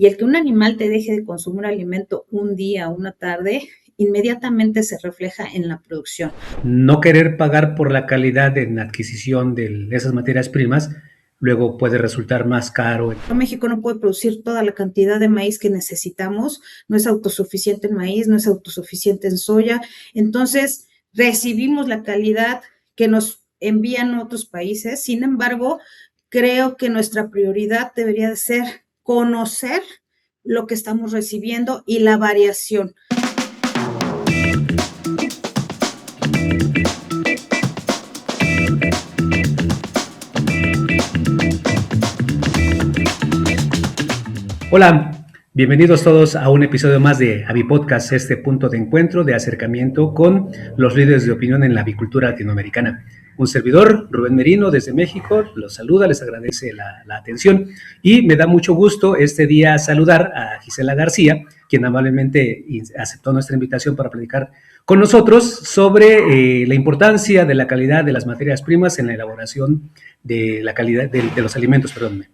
Y el que un animal te deje de consumir alimento un día, una tarde, inmediatamente se refleja en la producción. No querer pagar por la calidad en adquisición de esas materias primas luego puede resultar más caro. México no puede producir toda la cantidad de maíz que necesitamos, no es autosuficiente en maíz, no es autosuficiente en soya, entonces recibimos la calidad que nos envían otros países, sin embargo, creo que nuestra prioridad debería de ser conocer lo que estamos recibiendo y la variación. Hola, bienvenidos todos a un episodio más de Avipodcast, este punto de encuentro, de acercamiento con los líderes de opinión en la avicultura latinoamericana. Un servidor, Rubén Merino, desde México, los saluda, les agradece la atención y me da mucho gusto este día saludar a Gisela García, quien amablemente aceptó nuestra invitación para platicar con nosotros sobre la importancia de la calidad de las materias primas en la elaboración de la calidad de los alimentos, perdón.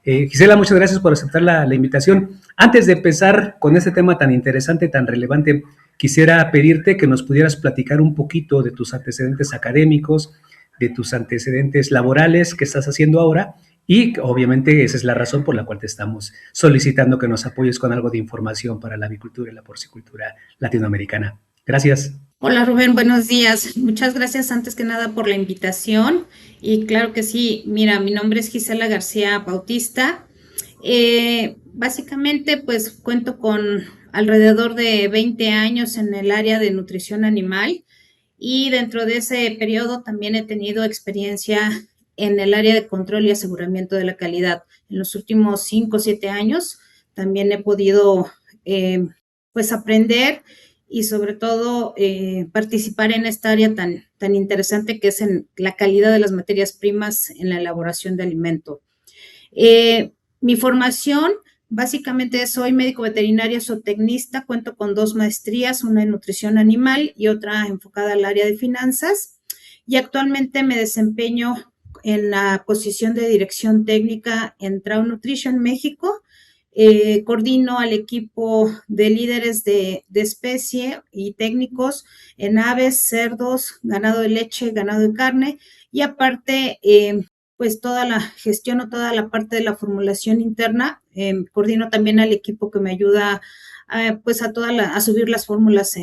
Gisela, muchas gracias por aceptar la invitación. Antes de empezar con este tema tan interesante, tan relevante, quisiera pedirte que nos pudieras platicar un poquito de tus antecedentes académicos, de tus antecedentes laborales que estás haciendo ahora y obviamente esa es la razón por la cual te estamos solicitando que nos apoyes con algo de información para la avicultura y la porcicultura latinoamericana. Gracias. Hola Rubén, buenos días. Muchas gracias antes que nada por la invitación. Y claro que sí, mira, mi nombre es Gisela García Bautista. Básicamente, pues cuento con alrededor de 20 años en el área de nutrición animal y dentro de ese periodo también he tenido experiencia en el área de control y aseguramiento de la calidad. En los últimos 5 o 7 años también he podido pues aprender y sobre todo participar en esta área tan interesante que es en la calidad de las materias primas en la elaboración de alimento. Mi formación, básicamente soy médico veterinario zootecnista, cuento con 2 maestrías, una en nutrición animal y otra enfocada al área de finanzas y actualmente me desempeño en la posición de dirección técnica en Trau Nutrition México. Coordino al equipo de líderes de especie y técnicos en aves, cerdos, ganado de leche, ganado de carne y aparte pues toda la gestión o toda la parte de la formulación interna. Coordino también al equipo que me ayuda pues a subir las fórmulas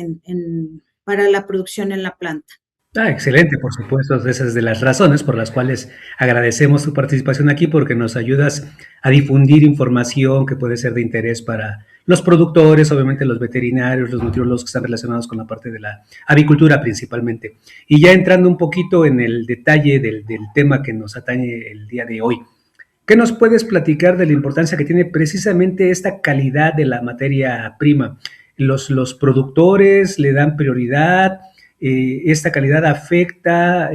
para la producción en la planta. Excelente, por supuesto, esa es de las razones por las cuales agradecemos tu participación aquí, porque nos ayudas a difundir información que puede ser de interés para los productores, obviamente los veterinarios, los nutriólogos que están relacionados con la parte de la avicultura principalmente. Y ya entrando un poquito en el detalle del tema que nos atañe el día de hoy, ¿qué nos puedes platicar de la importancia que tiene precisamente esta calidad de la materia prima? Los productores le dan prioridad, esta calidad afecta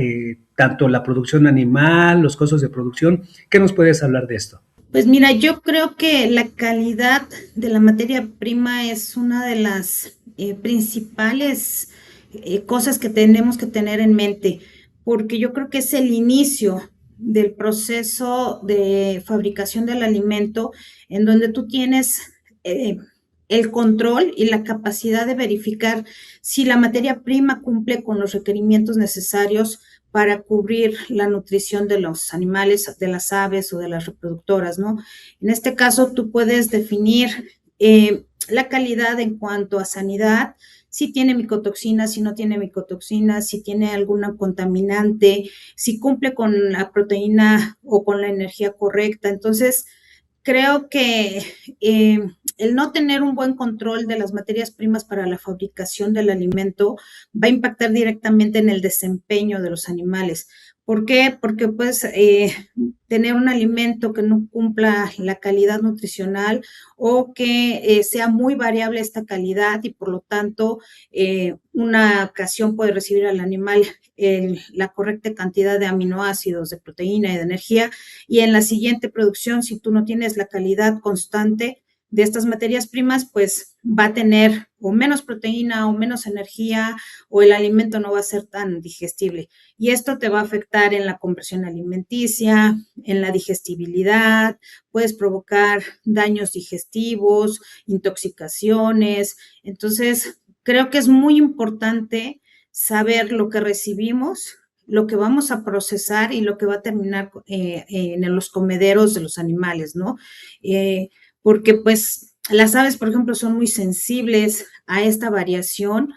tanto la producción animal, los costos de producción. ¿Qué nos puedes hablar de esto? Pues mira, yo creo que la calidad de la materia prima es una de las principales cosas que tenemos que tener en mente, porque yo creo que es el inicio del proceso de fabricación del alimento en donde tú tienes el control y la capacidad de verificar si la materia prima cumple con los requerimientos necesarios para cubrir la nutrición de los animales, de las aves o de las reproductoras, ¿no? En este caso, tú puedes definir la calidad en cuanto a sanidad, si tiene micotoxinas, si no tiene micotoxinas, si tiene alguna contaminante, si cumple con la proteína o con la energía correcta. Entonces, creo que el no tener un buen control de las materias primas para la fabricación del alimento va a impactar directamente en el desempeño de los animales. ¿Por qué? Porque pues tener un alimento que no cumpla la calidad nutricional o que sea muy variable esta calidad y por lo tanto una ocasión puede recibir al animal la correcta cantidad de aminoácidos, de proteína y de energía y en la siguiente producción, si tú no tienes la calidad constante, de estas materias primas, pues va a tener o menos proteína o menos energía o el alimento no va a ser tan digestible. Y esto te va a afectar en la conversión alimenticia, en la digestibilidad, puedes provocar daños digestivos, intoxicaciones. Entonces, creo que es muy importante saber lo que recibimos, lo que vamos a procesar y lo que va a terminar en los comederos de los animales, ¿no? Porque pues las aves, por ejemplo, son muy sensibles a esta variación,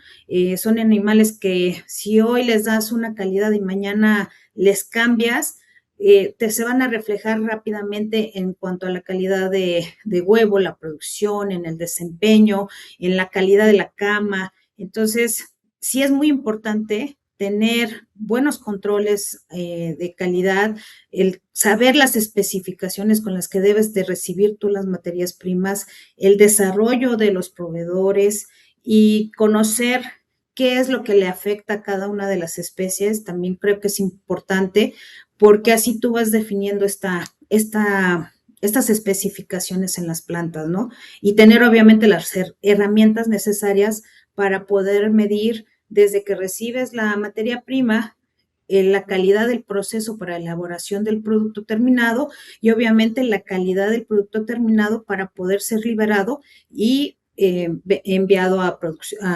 son animales que si hoy les das una calidad y mañana les cambias, se van a reflejar rápidamente en cuanto a la calidad de huevo, la producción, en el desempeño, en la calidad de la cama. Entonces, sí es muy importante tener buenos controles de calidad, el saber las especificaciones con las que debes de recibir tú las materias primas, el desarrollo de los proveedores y conocer qué es lo que le afecta a cada una de las especies, también creo que es importante porque así tú vas definiendo estas especificaciones en las plantas, ¿no? Y tener obviamente las herramientas necesarias para poder medir desde que recibes la materia prima, la calidad del proceso para elaboración del producto terminado y obviamente la calidad del producto terminado para poder ser liberado y enviado a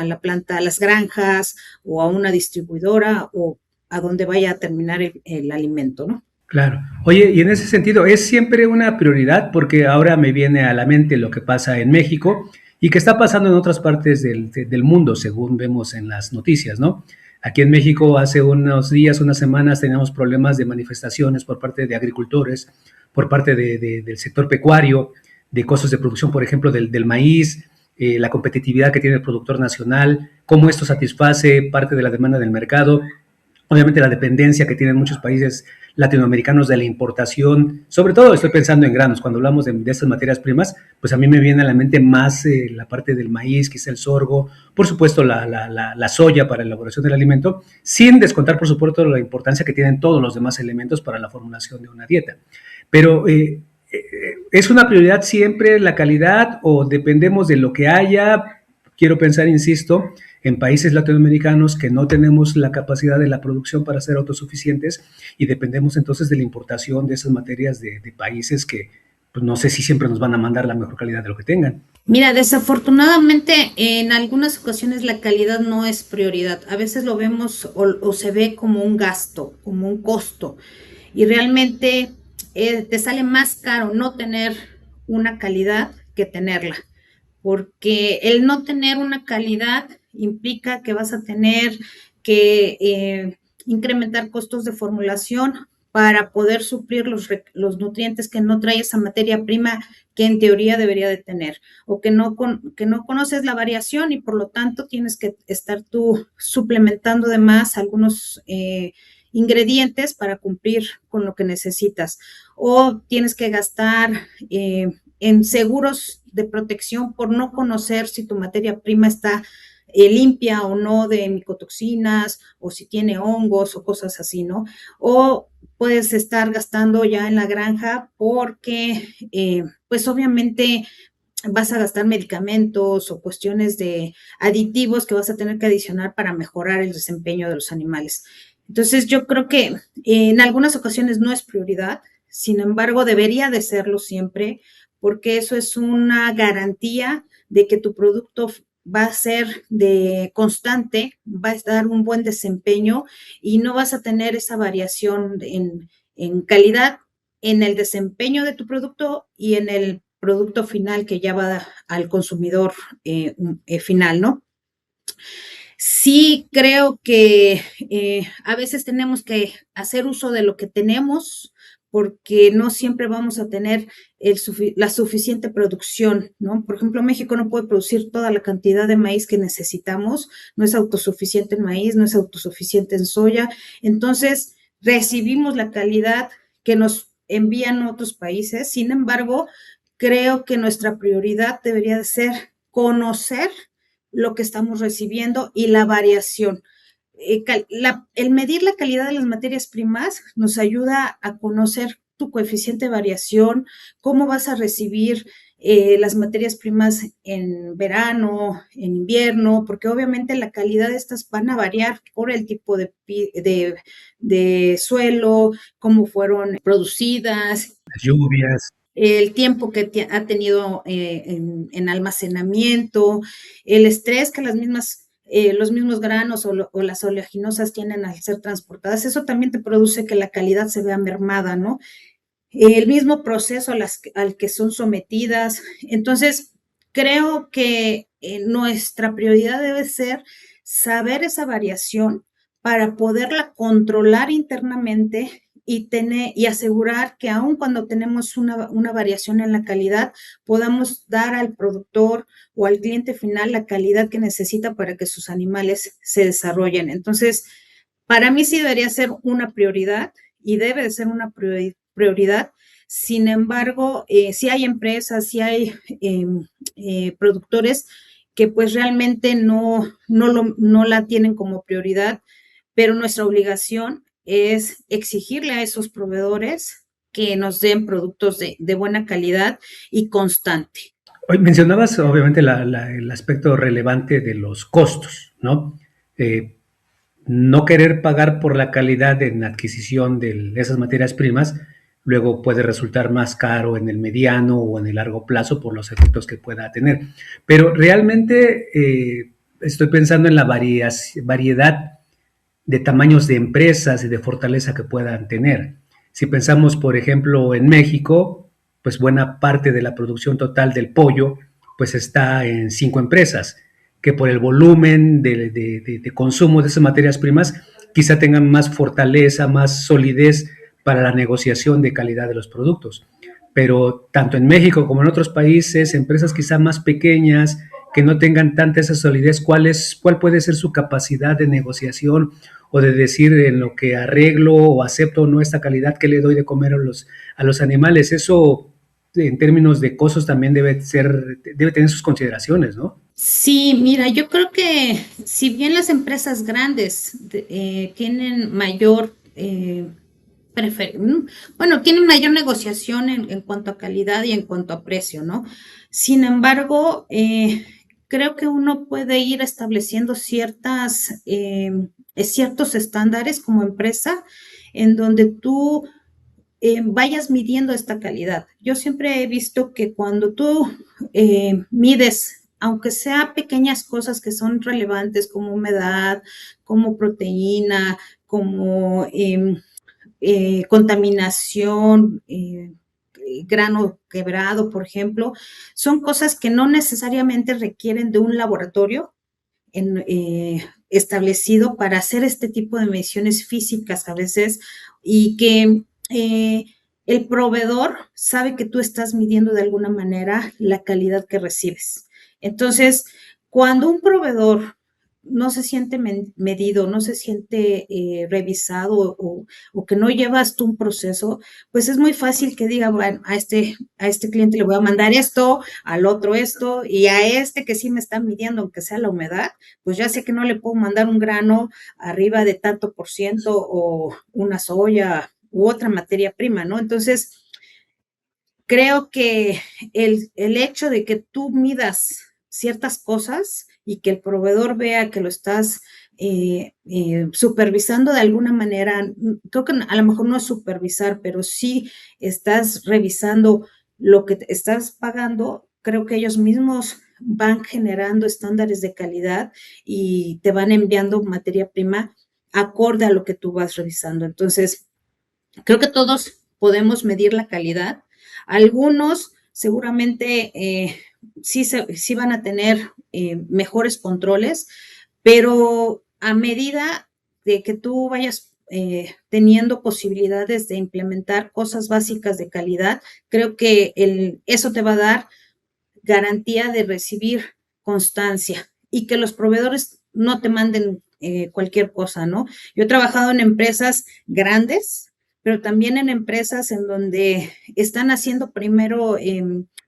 la planta, a las granjas o a una distribuidora o a donde vaya a terminar el alimento, ¿no? Claro. Oye, y en ese sentido, ¿es siempre una prioridad? Porque ahora me viene a la mente lo que pasa en México y que está pasando en otras partes del mundo, según vemos en las noticias, ¿no? Aquí en México hace unos días, unas semanas, teníamos problemas de manifestaciones por parte de agricultores, por parte del sector pecuario, de costos de producción, por ejemplo, del maíz, la competitividad que tiene el productor nacional, cómo esto satisface parte de la demanda del mercado. Obviamente la dependencia que tienen muchos países latinoamericanos de la importación, sobre todo estoy pensando en granos, cuando hablamos de estas materias primas, pues a mí me viene a la mente más la parte del maíz, quizá el sorgo, por supuesto la soya para la elaboración del alimento, sin descontar por supuesto la importancia que tienen todos los demás elementos para la formulación de una dieta. Pero ¿es una prioridad siempre la calidad o dependemos de lo que haya? Quiero pensar, insisto, en países latinoamericanos que no tenemos la capacidad de la producción para ser autosuficientes y dependemos entonces de la importación de esas materias de países que pues, no sé si siempre nos van a mandar la mejor calidad de lo que tengan. Mira, desafortunadamente en algunas ocasiones la calidad no es prioridad. A veces lo vemos o se ve como un gasto, como un costo. Y realmente te sale más caro no tener una calidad que tenerla, porque el no tener una calidad implica que vas a tener que incrementar costos de formulación para poder suplir los nutrientes que no trae esa materia prima que en teoría debería de tener, o que no conoces la variación y por lo tanto tienes que estar tú suplementando de más algunos ingredientes para cumplir con lo que necesitas, o tienes que gastar en seguros de protección por no conocer si tu materia prima está limpia o no de micotoxinas o si tiene hongos o cosas así, ¿no? O puedes estar gastando ya en la granja porque, pues obviamente vas a gastar medicamentos o cuestiones de aditivos que vas a tener que adicionar para mejorar el desempeño de los animales. Entonces, yo creo que en algunas ocasiones no es prioridad, sin embargo, debería de serlo siempre, porque eso es una garantía de que tu producto va a ser de constante, va a dar un buen desempeño y no vas a tener esa variación en calidad, en el desempeño de tu producto y en el producto final que ya va al consumidor final, ¿no? Sí creo que a veces tenemos que hacer uso de lo que tenemos porque no siempre vamos a tener la suficiente producción, ¿no? Por ejemplo, México no puede producir toda la cantidad de maíz que necesitamos, no es autosuficiente en maíz, no es autosuficiente en soya, entonces recibimos la calidad que nos envían otros países, sin embargo, creo que nuestra prioridad debería de ser conocer lo que estamos recibiendo y la variación. El medir la calidad de las materias primas nos ayuda a conocer tu coeficiente de variación, cómo vas a recibir las materias primas en verano, en invierno, porque obviamente la calidad de estas van a variar por el tipo de suelo, cómo fueron producidas, Las lluvias. el tiempo que ha tenido en almacenamiento, el estrés que los mismos granos o las oleaginosas tienen al ser transportadas, eso también te produce que la calidad se vea mermada, ¿no? El mismo proceso al que son sometidas. Entonces, creo que nuestra prioridad debe ser saber esa variación para poderla controlar internamente y asegurar que aun cuando tenemos una variación en la calidad, podamos dar al productor o al cliente final la calidad que necesita para que sus animales se desarrollen. Entonces, para mí sí debería ser una prioridad y debe de ser una prioridad. Sin embargo, sí hay empresas, sí hay productores que pues realmente no la tienen como prioridad, pero nuestra obligación es exigirle a esos proveedores que nos den productos de buena calidad y constante. Hoy mencionabas obviamente el aspecto relevante de los costos, ¿no? Eh, no querer pagar por la calidad en adquisición de esas materias primas, luego puede resultar más caro en el mediano o en el largo plazo por los efectos que pueda tener. Pero realmente estoy pensando en la variedad de tamaños de empresas y de fortaleza que puedan tener. Si pensamos, por ejemplo, en México, pues buena parte de la producción total del pollo pues está en 5 empresas, que por el volumen de consumo de esas materias primas quizá tengan más fortaleza, más solidez para la negociación de calidad de los productos. Pero tanto en México como en otros países, empresas quizá más pequeñas, que no tengan tanta esa solidez, ¿cuál puede ser su capacidad de negociación o de decir en lo que arreglo o acepto o no esta calidad que le doy de comer a los animales? Eso en términos de costos también debe tener sus consideraciones, ¿no? Sí, mira, yo creo que si bien las empresas grandes tienen mayor bueno, tienen mayor negociación en cuanto a calidad y en cuanto a precio, ¿no? Sin embargo, creo que uno puede ir estableciendo ciertos estándares como empresa en donde tú vayas midiendo esta calidad. Yo siempre he visto que cuando tú mides, aunque sea pequeñas cosas que son relevantes como humedad, como proteína, como contaminación, grano quebrado, por ejemplo, son cosas que no necesariamente requieren de un laboratorio establecido para hacer este tipo de mediciones físicas a veces y que el proveedor sabe que tú estás midiendo de alguna manera la calidad que recibes. Entonces, cuando un proveedor no se siente medido, no se siente revisado o que no llevas tú un proceso, pues es muy fácil que diga, bueno, a este cliente le voy a mandar esto, al otro esto, y a este que sí me está midiendo, aunque sea la humedad, pues ya sé que no le puedo mandar un grano arriba de tanto por ciento o una soya u otra materia prima, ¿no? Entonces, creo que el hecho de que tú midas ciertas cosas y que el proveedor vea que lo estás supervisando de alguna manera, creo que a lo mejor no es supervisar, pero sí estás revisando lo que te estás pagando, creo que ellos mismos van generando estándares de calidad y te van enviando materia prima acorde a lo que tú vas revisando. Entonces, creo que todos podemos medir la calidad. Algunos seguramente sí van a tener mejores controles, pero a medida de que tú vayas teniendo posibilidades de implementar cosas básicas de calidad, creo que eso te va a dar garantía de recibir constancia y que los proveedores no te manden cualquier cosa, ¿no? Yo he trabajado en empresas grandes, pero también en empresas en donde están haciendo primero,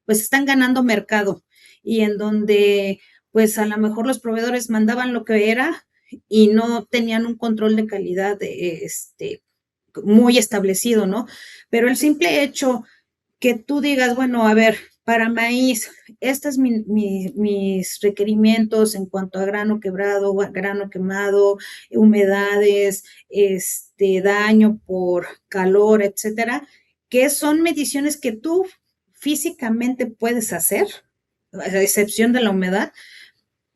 pues están ganando mercado y en donde pues a lo mejor los proveedores mandaban lo que era y no tenían un control de calidad muy establecido, ¿no? Pero el simple hecho que tú digas, bueno, a ver, para maíz, estos es mis requerimientos en cuanto a grano quebrado, grano quemado, humedades, daño por calor, etcétera, que son mediciones que tú físicamente puedes hacer, a excepción de la humedad.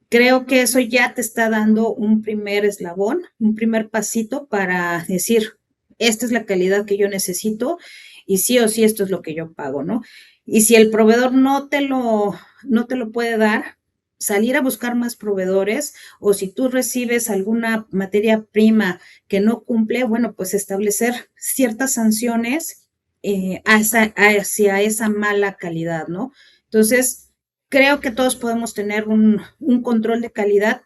Creo que eso ya te está dando un primer eslabón, un primer pasito para decir, esta es la calidad que yo necesito y sí o sí esto es lo que yo pago, ¿no? Y si el proveedor no te lo puede dar, salir a buscar más proveedores, o si tú recibes alguna materia prima que no cumple, bueno, pues establecer ciertas sanciones hacia esa mala calidad, ¿no? Entonces, creo que todos podemos tener un control de calidad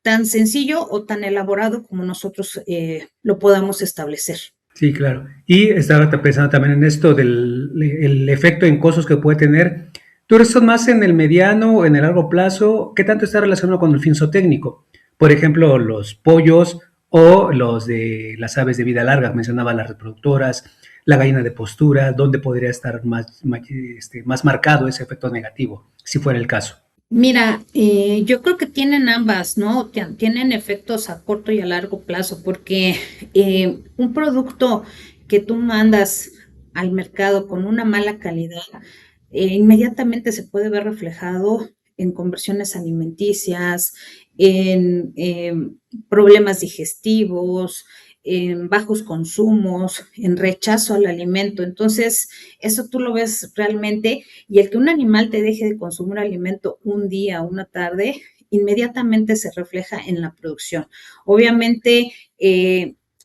tan sencillo o tan elaborado como nosotros lo podamos establecer. Sí, claro. Y estaba pensando también en esto del el efecto en costos que puede tener. ¿Tú eres más en el mediano o en el largo plazo? ¿Qué tanto está relacionado con el fin zootécnico? Por ejemplo, los pollos o los de las aves de vida larga, mencionaba las reproductoras, la gallina de postura, ¿dónde podría estar más marcado ese efecto negativo, si fuera el caso? Mira, yo creo que tienen ambas, ¿no? Tienen efectos a corto y a largo plazo, porque un producto que tú mandas al mercado con una mala calidad, inmediatamente se puede ver reflejado en conversiones alimenticias, en problemas digestivos, en bajos consumos, en rechazo al alimento. Entonces, eso tú lo ves realmente, y el que un animal te deje de consumir alimento un día, una tarde, inmediatamente se refleja en la producción. Obviamente,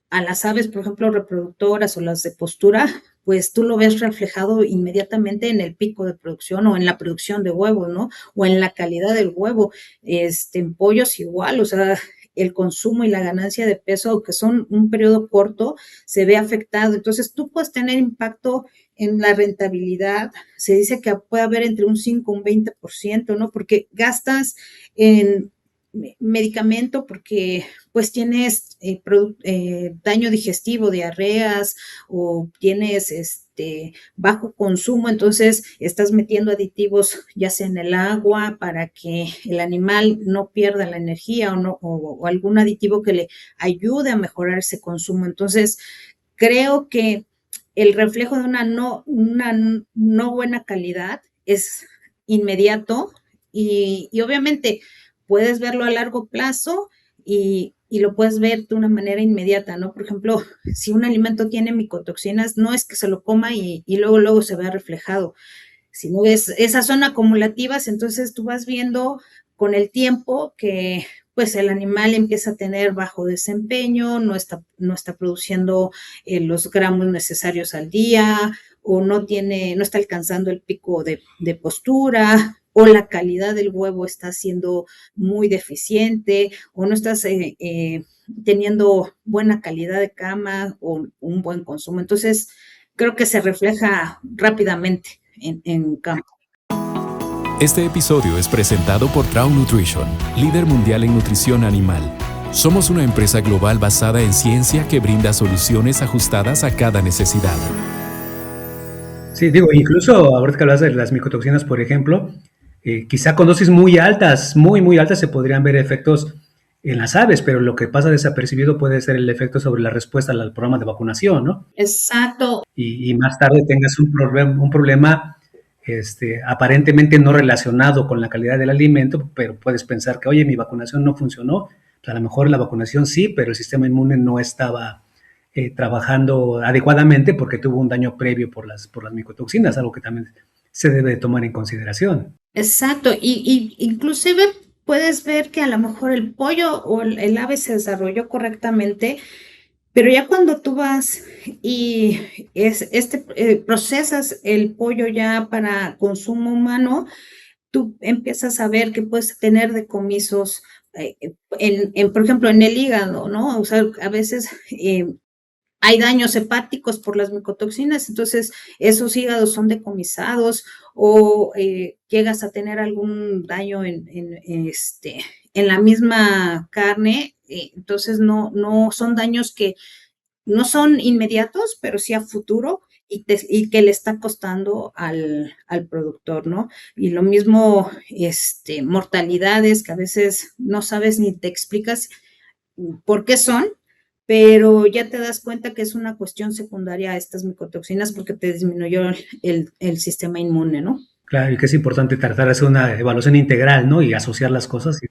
a las aves, por ejemplo, reproductoras o las de postura, pues tú lo ves reflejado inmediatamente en el pico de producción o en la producción de huevos, ¿no? O en la calidad del huevo. En pollos igual, o sea, el consumo y la ganancia de peso, aunque son un periodo corto, se ve afectado. Entonces, tú puedes tener impacto en la rentabilidad. Se dice que puede haber entre un 5 y un 20%, ¿no? Porque gastas en medicamento porque pues tienes daño digestivo, diarreas, o tienes bajo consumo, entonces estás metiendo aditivos ya sea en el agua para que el animal no pierda la energía, o algún aditivo que le ayude a mejorar ese consumo. Entonces, creo que el reflejo de una no buena calidad es inmediato, y obviamente puedes verlo a largo plazo y lo puedes ver de una manera inmediata, ¿no? Por ejemplo, si un alimento tiene micotoxinas, no es que se lo coma y luego se vea reflejado, sino esas son acumulativas. Entonces tú vas viendo con el tiempo que pues el animal empieza a tener bajo desempeño, no está produciendo los gramos necesarios al día, o no está alcanzando el pico de postura, o la calidad del huevo está siendo muy deficiente, o no estás teniendo buena calidad de cama o un buen consumo. Entonces, creo que se refleja rápidamente en campo. Este episodio es presentado por Traum Nutrition, líder mundial en nutrición animal. Somos una empresa global basada en ciencia que brinda soluciones ajustadas a cada necesidad. Sí, digo, incluso ahorita que hablas de las micotoxinas, por ejemplo, quizá con dosis muy altas, muy altas, se podrían ver efectos en las aves, pero lo que pasa desapercibido puede ser el efecto sobre la respuesta al programa de vacunación, ¿no? Exacto. Y más tarde tengas un problema aparentemente no relacionado con la calidad del alimento, pero puedes pensar que, oye, mi vacunación no funcionó. Pues a lo mejor la vacunación sí, pero el sistema inmune no estaba trabajando adecuadamente porque tuvo un daño previo por las micotoxinas, algo que también se debe de tomar en consideración. Exacto, y inclusive puedes ver que a lo mejor el pollo o el ave se desarrolló correctamente, pero ya cuando tú vas y procesas el pollo ya para consumo humano, tú empiezas a ver que puedes tener decomisos, por ejemplo, en el hígado, ¿no? O sea, a veces hay daños hepáticos por las micotoxinas, entonces esos hígados son decomisados, o llegas a tener algún daño en la misma carne. Entonces no son daños que no son inmediatos, pero sí a futuro, y que le está costando al productor, ¿no? Y lo mismo, mortalidades que a veces no sabes ni te explicas por qué son, pero ya te das cuenta que es una cuestión secundaria a estas micotoxinas porque te disminuyó el sistema inmune, ¿no? Claro, y que es importante tratar de hacer una evaluación integral, ¿no? Y asociar las cosas y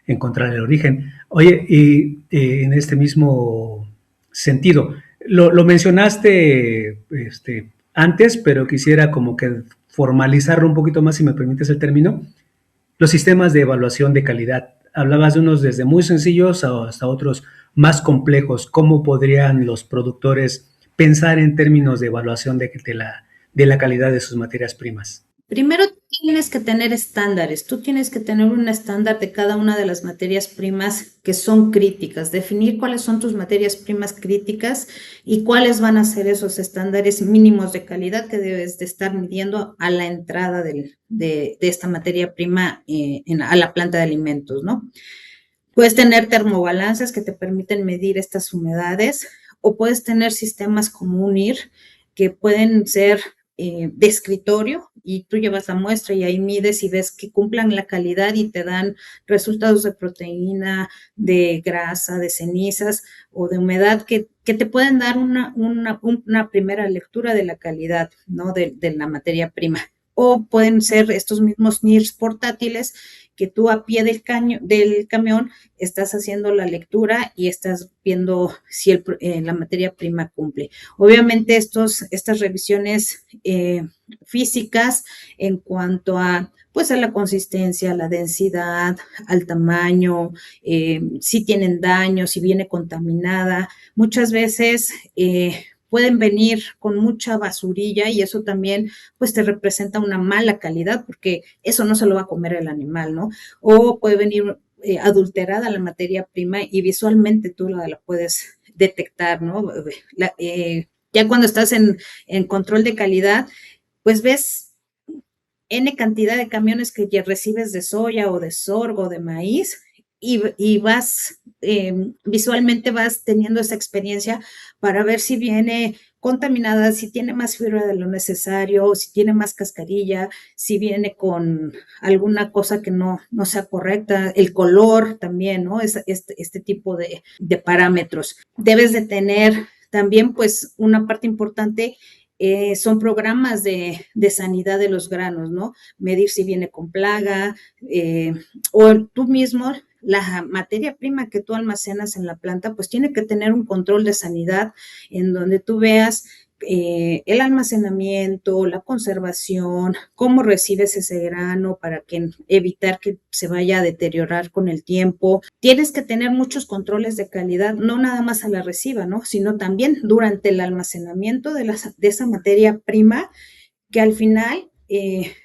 encontrar el origen. Oye, y en este mismo sentido, lo mencionaste antes, pero quisiera como que formalizarlo un poquito más, si me permites el término. Los sistemas de evaluación de calidad. Hablabas de unos desde muy sencillos hasta otros más complejos. ¿Cómo podrían los productores pensar en términos de evaluación de la calidad de sus materias primas? Primero tienes que tener estándares, tú tienes que tener un estándar de cada una de las materias primas que son críticas, definir cuáles son tus materias primas críticas y cuáles van a ser esos estándares mínimos de calidad que debes de estar midiendo a la entrada de esta materia prima a la planta de alimentos, ¿no? Puedes tener termobalances que te permiten medir estas humedades o puedes tener sistemas como UNIR que pueden ser de escritorio y tú llevas la muestra y ahí mides y ves que cumplan la calidad y te dan resultados de proteína, de grasa, de cenizas o de humedad que te pueden dar una primera lectura de la calidad, ¿no? De la materia prima. O pueden ser estos mismos NIRS portátiles que tú a pie del camión estás haciendo la lectura y estás viendo si la materia prima cumple. Obviamente estas revisiones físicas en cuanto a pues a la consistencia, a la densidad, al tamaño, si tienen daño, si viene contaminada. Muchas veces pueden venir con mucha basurilla y eso también pues te representa una mala calidad porque eso no se lo va a comer el animal, ¿no? O puede venir adulterada la materia prima y visualmente tú la puedes detectar, ¿no? Ya cuando estás en control de calidad, pues ves N cantidad de camiones que ya recibes de soya o de sorgo o de maíz y vas, visualmente vas teniendo esa experiencia para ver si viene contaminada, si tiene más fibra de lo necesario, si tiene más cascarilla, si viene con alguna cosa que no sea correcta, el color también, ¿no? Este tipo de parámetros. Debes de tener también, pues, una parte importante son programas de sanidad de los granos, ¿no? Medir si viene con plaga, o tú mismo, la materia prima que tú almacenas en la planta, pues tiene que tener un control de sanidad en donde tú veas el almacenamiento, la conservación, cómo recibes ese grano para evitar que se vaya a deteriorar con el tiempo. Tienes que tener muchos controles de calidad, no nada más a la reciba, ¿no? Sino también durante el almacenamiento de esa materia prima, que al final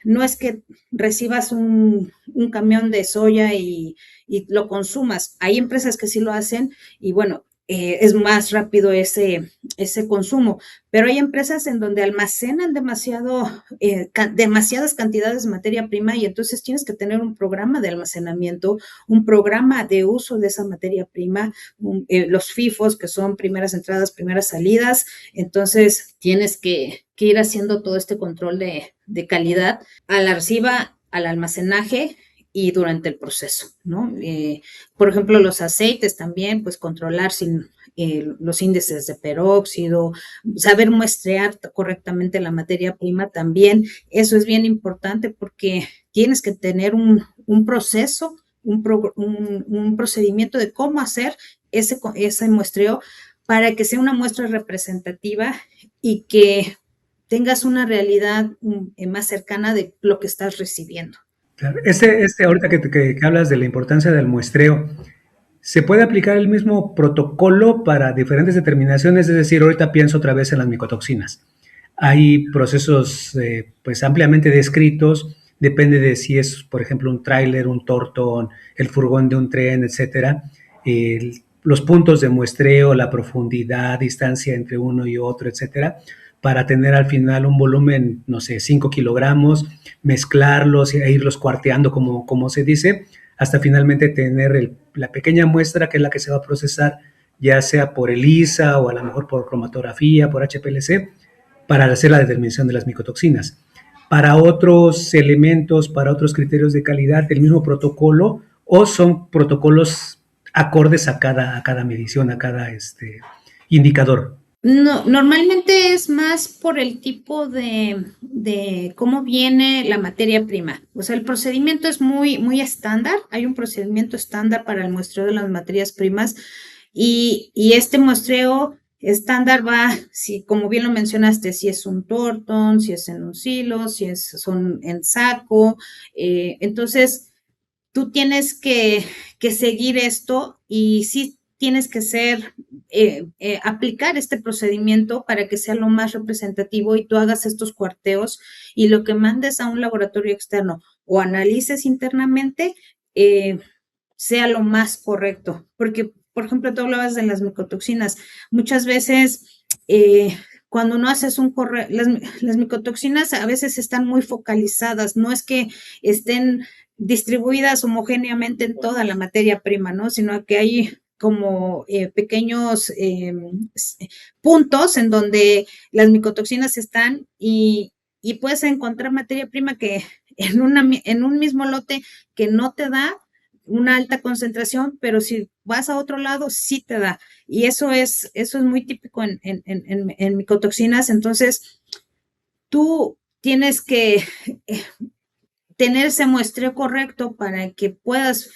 no es que recibas un camión de soya y lo consumas. Hay empresas que sí lo hacen y bueno, es más rápido ese consumo, pero hay empresas en donde almacenan demasiadas cantidades de materia prima y entonces tienes que tener un programa de almacenamiento, un programa de uso de esa materia prima, los FIFOs que son primeras entradas, primeras salidas, entonces tienes que ir haciendo todo este control de calidad a la reciba, al almacenaje y durante el proceso, ¿no? Por ejemplo, los aceites también, pues controlar los índices de peróxido, saber muestrear correctamente la materia prima también, eso es bien importante porque tienes que tener un proceso, un procedimiento de cómo hacer ese muestreo para que sea una muestra representativa y que tengas una realidad más cercana de lo que estás recibiendo. Claro. Ahorita que hablas de la importancia del muestreo, ¿se puede aplicar el mismo protocolo para diferentes determinaciones? Es decir, ahorita pienso otra vez en las micotoxinas. Hay procesos pues ampliamente descritos, depende de si es, por ejemplo, un tráiler, un tortón, el furgón de un tren, etcétera. Los puntos de muestreo, la profundidad, distancia entre uno y otro, etcétera, para tener al final un volumen, no sé, 5 kilogramos, mezclarlos e irlos cuarteando, como se dice, hasta finalmente tener la pequeña muestra que es la que se va a procesar, ya sea por ELISA o a lo mejor por cromatografía, por HPLC, para hacer la determinación de las micotoxinas. Para otros elementos, para otros criterios de calidad, el mismo protocolo o son protocolos acordes a cada medición, a cada indicador. No, normalmente es más por el tipo de cómo viene la materia prima. O sea, el procedimiento es muy estándar. Hay un procedimiento estándar para el muestreo de las materias primas y este muestreo estándar va, si, como bien lo mencionaste, si es un Thornton, si es en un silo, son en saco. Entonces, tú tienes que seguir esto y sí tienes que aplicar este procedimiento para que sea lo más representativo y tú hagas estos cuarteos y lo que mandes a un laboratorio externo o analices internamente sea lo más correcto. Porque, por ejemplo, tú hablabas de las micotoxinas. Muchas veces cuando no haces las micotoxinas a veces están muy focalizadas, no es que estén distribuidas homogéneamente en toda la materia prima, ¿no? Sino que hay como pequeños puntos en donde las micotoxinas están y puedes encontrar materia prima que en un mismo lote que no te da una alta concentración, pero si vas a otro lado sí te da. Y eso es muy típico en micotoxinas. Entonces, tú tienes que tener ese muestreo correcto para que puedas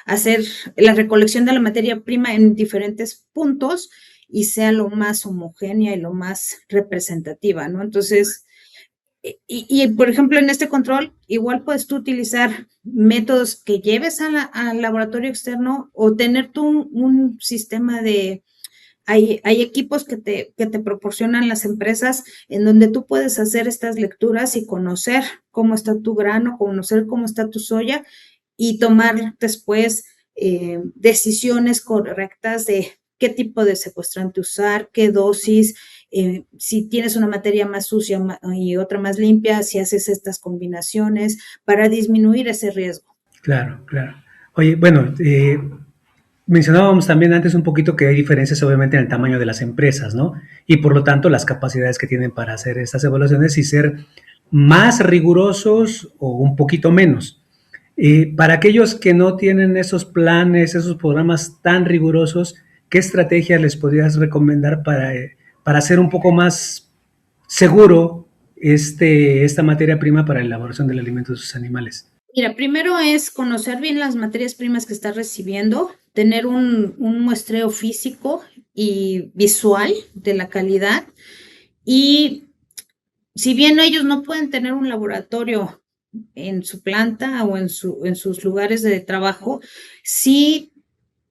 hacer la recolección de la materia prima en diferentes puntos y sea lo más homogénea y lo más representativa, ¿no? Entonces, por ejemplo, en este control, igual puedes tú utilizar métodos que lleves al laboratorio externo o tener tú un sistema de... Hay equipos que te proporcionan las empresas en donde tú puedes hacer estas lecturas y conocer cómo está tu grano, conocer cómo está tu soya y tomar después decisiones correctas de qué tipo de secuestrante usar, qué dosis, si tienes una materia más sucia y otra más limpia, si haces estas combinaciones para disminuir ese riesgo. Claro, claro. Oye, bueno, mencionábamos también antes un poquito que hay diferencias obviamente en el tamaño de las empresas, ¿no? Y por lo tanto las capacidades que tienen para hacer estas evaluaciones y ser más rigurosos o un poquito menos. Para aquellos que no tienen esos planes, esos programas tan rigurosos, ¿qué estrategias les podrías recomendar para hacer un poco más seguro esta materia prima para la elaboración del alimento de sus animales? Mira, primero es conocer bien las materias primas que estás recibiendo, tener un muestreo físico y visual de la calidad. Y si bien ellos no pueden tener un laboratorio en su planta o en sus lugares de trabajo, sí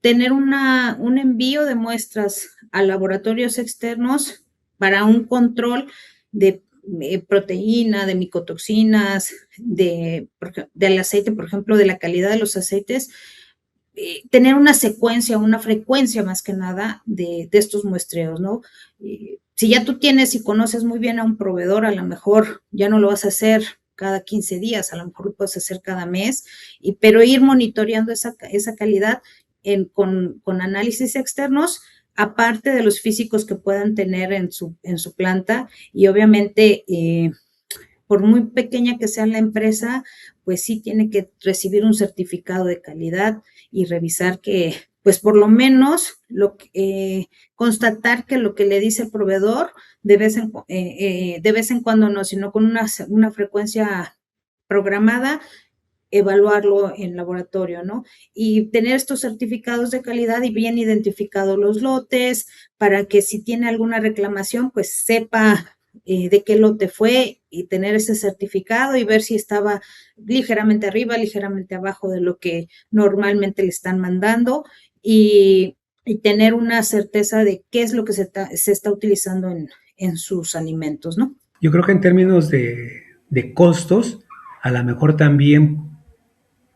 tener un envío de muestras a laboratorios externos para un control de proteína, de micotoxinas, del aceite, por ejemplo, de la calidad de los aceites, tener una secuencia, una frecuencia más que nada de estos muestreos, ¿no? Si ya tú tienes y conoces muy bien a un proveedor, a lo mejor ya no lo vas a hacer cada 15 días, a lo mejor lo puedes hacer cada mes, pero ir monitoreando esa calidad con análisis externos, aparte de los físicos que puedan tener en su planta y obviamente por muy pequeña que sea la empresa, pues sí tiene que recibir un certificado de calidad y revisar que, pues por lo menos, constatar que lo que le dice el proveedor de vez en cuando no, sino con una frecuencia programada, evaluarlo en laboratorio, ¿no? Y tener estos certificados de calidad y bien identificados los lotes para que si tiene alguna reclamación, pues sepa de qué lote fue y tener ese certificado y ver si estaba ligeramente arriba, ligeramente abajo de lo que normalmente le están mandando y tener una certeza de qué es lo que se está utilizando en sus alimentos, ¿no? Yo creo que en términos de costos, a lo mejor también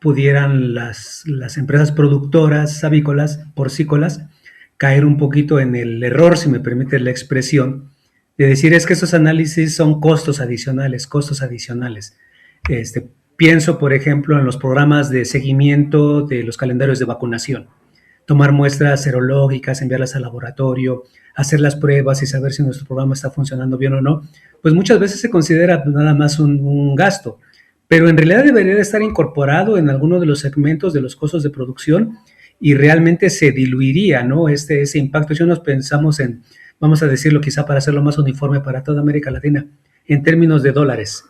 pudieran las empresas productoras avícolas, porcícolas, caer un poquito en el error, si me permite la expresión, de decir es que esos análisis son costos adicionales. Pienso, por ejemplo, en los programas de seguimiento de los calendarios de vacunación. tomar muestras serológicas, enviarlas al laboratorio, hacer las pruebas y saber si nuestro programa está funcionando bien o no, pues muchas veces se considera nada más un gasto, pero en realidad debería de estar incorporado en alguno de los segmentos de los costos de producción y realmente se diluiría, ¿no? Ese impacto. Si nos pensamos en, vamos a decirlo quizá para hacerlo más uniforme para toda América Latina, en términos de dólares.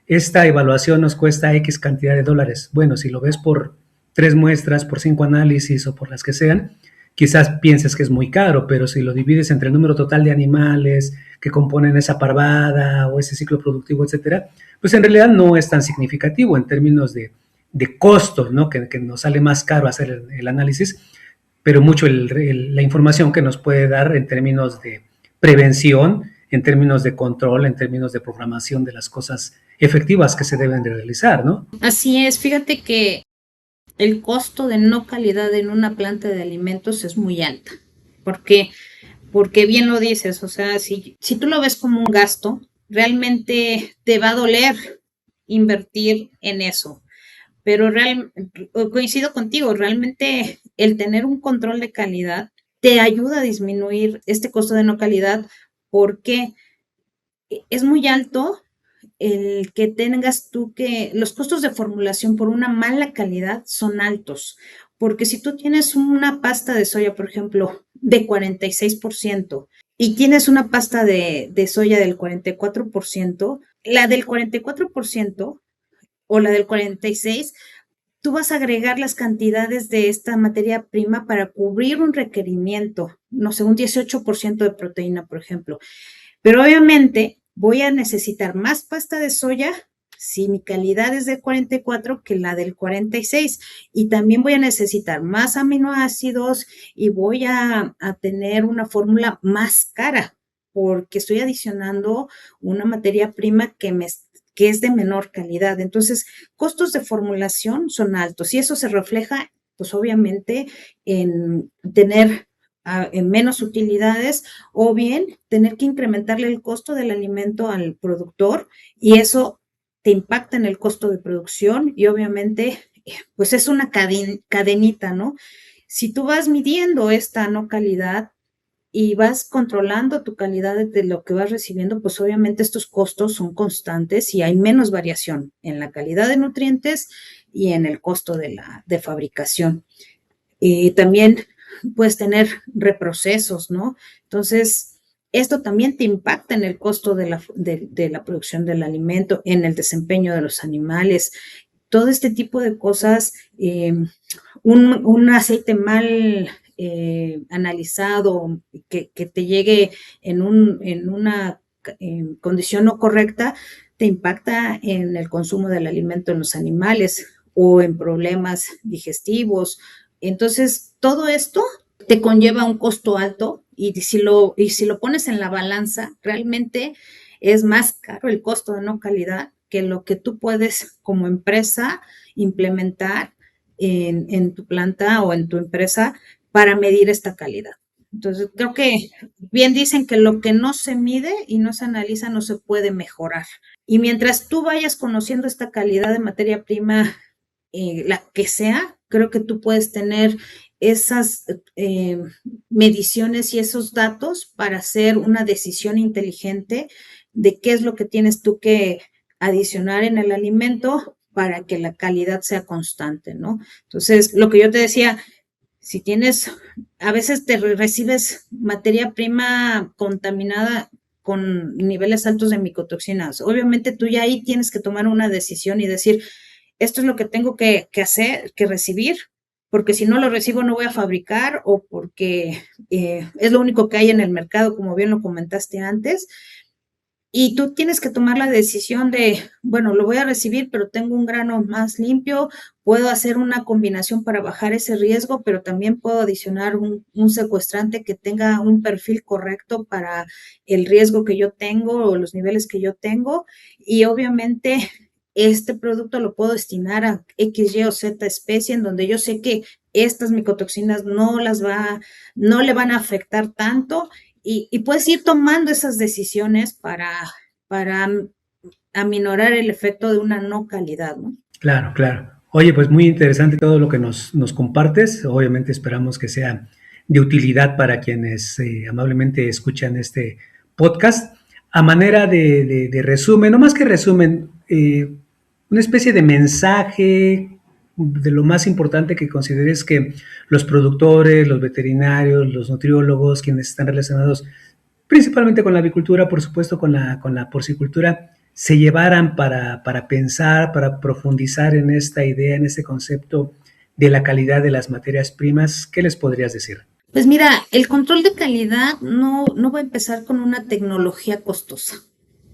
Esta evaluación nos cuesta X cantidad de dólares. Bueno, si lo ves por 3 muestras, por 5 análisis o por las que sean, quizás pienses que es muy caro, pero si lo divides entre el número total de animales que componen esa parvada o ese ciclo productivo, etcétera, pues en realidad no es tan significativo en términos de costos, ¿no? Que nos sale más caro hacer el análisis, pero mucho la información que nos puede dar en términos de prevención, en términos de control, en términos de programación de las cosas efectivas que se deben de realizar, ¿no? Así es, fíjate que el costo de no calidad en una planta de alimentos es muy alta. ¿Por qué? Porque bien lo dices, o sea, si tú lo ves como un gasto, realmente te va a doler invertir en eso. Pero coincido contigo, realmente el tener un control de calidad te ayuda a disminuir este costo de no calidad porque es muy alto el que tengas tú que los costos de formulación por una mala calidad son altos, porque si tú tienes una pasta de soya, por ejemplo, de 46% y tienes una pasta de soya del 44%, la del 44% o la del 46%, tú vas a agregar las cantidades de esta materia prima para cubrir un requerimiento, no sé, un 18% de proteína, por ejemplo. Pero obviamente voy a necesitar más pasta de soya si mi calidad es de 44 que la del 46. Y también voy a necesitar más aminoácidos y voy a tener una fórmula más cara porque estoy adicionando una materia prima que es de menor calidad. Entonces, costos de formulación son altos y eso se refleja, pues obviamente, en tener en menos utilidades o bien tener que incrementarle el costo del alimento al productor y eso te impacta en el costo de producción y obviamente pues es una cadenita, ¿no? Si tú vas midiendo esta no calidad y vas controlando tu calidad de lo que vas recibiendo, pues obviamente estos costos son constantes y hay menos variación en la calidad de nutrientes y en el costo de fabricación. También puedes tener reprocesos, ¿no? Entonces, esto también te impacta en el costo de la producción del alimento, en el desempeño de los animales, todo este tipo de cosas, un aceite mal analizado, que te llegue en una condición no correcta, te impacta en el consumo del alimento en los animales o en problemas digestivos. Entonces, todo esto te conlleva un costo alto y si lo pones en la balanza, realmente es más caro el costo de no calidad que lo que tú puedes como empresa implementar en tu planta o en tu empresa para medir esta calidad. Entonces, creo que bien dicen que lo que no se mide y no se analiza no se puede mejorar. Y mientras tú vayas conociendo esta calidad de materia prima, la que sea, creo que tú puedes tener esas mediciones y esos datos para hacer una decisión inteligente de qué es lo que tienes tú que adicionar en el alimento para que la calidad sea constante, ¿no? Entonces, lo que yo te decía, si tienes, a veces te recibes materia prima contaminada con niveles altos de micotoxinas. Obviamente tú ya ahí tienes que tomar una decisión y decir, esto es lo que tengo que hacer, que recibir, porque si no lo recibo no voy a fabricar o porque es lo único que hay en el mercado, como bien lo comentaste antes. Y tú tienes que tomar la decisión de, bueno, lo voy a recibir, pero tengo un grano más limpio, puedo hacer una combinación para bajar ese riesgo, pero también puedo adicionar un secuestrante que tenga un perfil correcto para el riesgo que yo tengo o los niveles que yo tengo. Y obviamente este producto lo puedo destinar a X, Y o Z especie en donde yo sé que estas micotoxinas no le van a afectar tanto y puedes ir tomando esas decisiones para aminorar el efecto de una no calidad, ¿no? Claro, claro. Oye, pues muy interesante todo lo que nos compartes. Obviamente esperamos que sea de utilidad para quienes amablemente escuchan este podcast. A manera de resumen, no más que resumen, una especie de mensaje de lo más importante que consideres que los productores, los veterinarios, los nutriólogos, quienes están relacionados principalmente con la avicultura, por supuesto con la porcicultura, se llevaran para pensar, para profundizar en esta idea, en este concepto de la calidad de las materias primas. ¿Qué les podrías decir? Pues mira, el control de calidad no va a empezar con una tecnología costosa.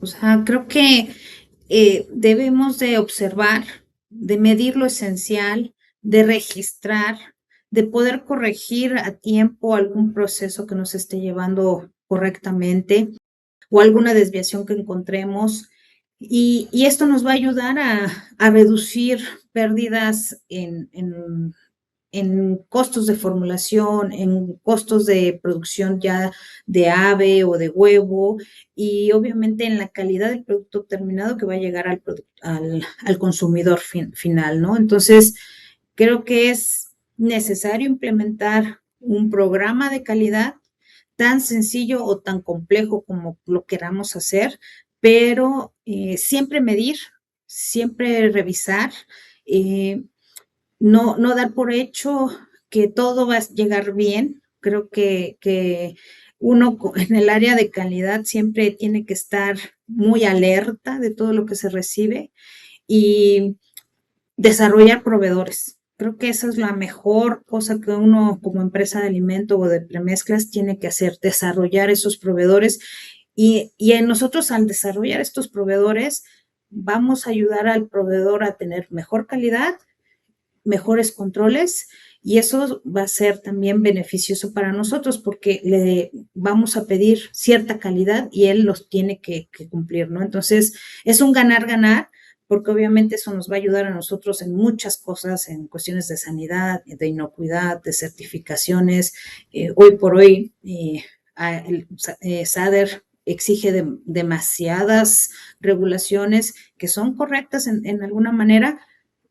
O sea, creo que debemos de observar, de medir lo esencial, de registrar, de poder corregir a tiempo algún proceso que nos esté llevando correctamente o alguna desviación que encontremos. Y esto nos va a ayudar a reducir pérdidas en costos de formulación, en costos de producción ya de ave o de huevo y obviamente en la calidad del producto terminado que va a llegar al consumidor final, ¿no? Entonces, creo que es necesario implementar un programa de calidad tan sencillo o tan complejo como lo queramos hacer, pero siempre medir, siempre revisar. No dar por hecho que todo va a llegar bien. Creo que uno en el área de calidad siempre tiene que estar muy alerta de todo lo que se recibe y desarrollar proveedores. Creo que esa es la mejor cosa que uno como empresa de alimento o de premezclas tiene que hacer, desarrollar esos proveedores y en nosotros al desarrollar estos proveedores vamos a ayudar al proveedor a tener mejor calidad, mejores controles y eso va a ser también beneficioso para nosotros porque le vamos a pedir cierta calidad y él los tiene que cumplir, ¿no? Entonces, es un ganar-ganar porque obviamente eso nos va a ayudar a nosotros en muchas cosas, en cuestiones de sanidad, de inocuidad, de certificaciones. Hoy por hoy, el SADER exige demasiadas regulaciones que son correctas en alguna manera,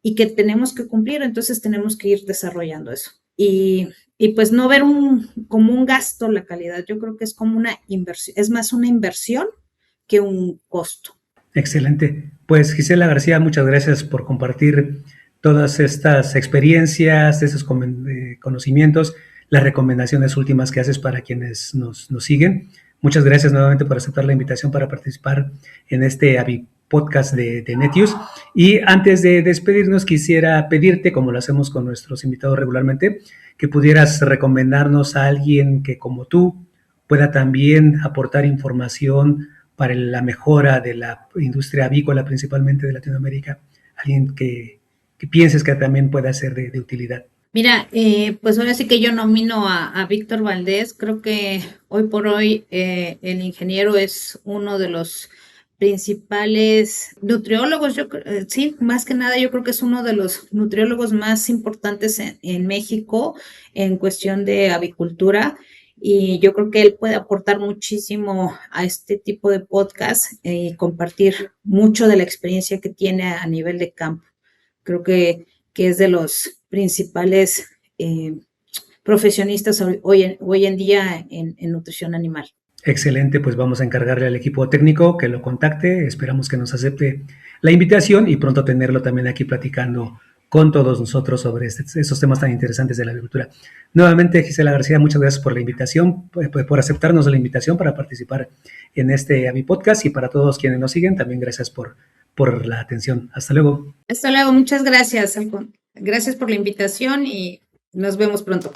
y que tenemos que cumplir, entonces tenemos que ir desarrollando eso. Y pues no ver como un gasto la calidad, yo creo que es como una inversión, es más una inversión que un costo. Excelente. Pues Gisela García, muchas gracias por compartir todas estas experiencias, esos conocimientos, las recomendaciones últimas que haces para quienes nos siguen. Muchas gracias nuevamente por aceptar la invitación para participar en este podcast de Netius. Y antes de despedirnos, quisiera pedirte, como lo hacemos con nuestros invitados regularmente, que pudieras recomendarnos a alguien que, como tú, pueda también aportar información para la mejora de la industria avícola, principalmente de Latinoamérica, alguien que pienses que también pueda ser de utilidad. Mira, pues ahora sí que yo nomino a Víctor Valdés. Creo que hoy por hoy el ingeniero es uno de los principales nutriólogos, sí, más que nada yo creo que es uno de los nutriólogos más importantes en México en cuestión de avicultura y yo creo que él puede aportar muchísimo a este tipo de podcast y compartir mucho de la experiencia que tiene a nivel de campo. Creo que es de los principales profesionistas hoy en día en nutrición animal. Excelente, pues vamos a encargarle al equipo técnico que lo contacte, esperamos que nos acepte la invitación y pronto tenerlo también aquí platicando con todos nosotros sobre esos temas tan interesantes de la agricultura. Nuevamente, Gisela García, muchas gracias por la invitación, por aceptarnos la invitación para participar en este Avipodcast y para todos quienes nos siguen, también gracias por la atención. Hasta luego. Hasta luego, muchas gracias. Gracias por la invitación y nos vemos pronto.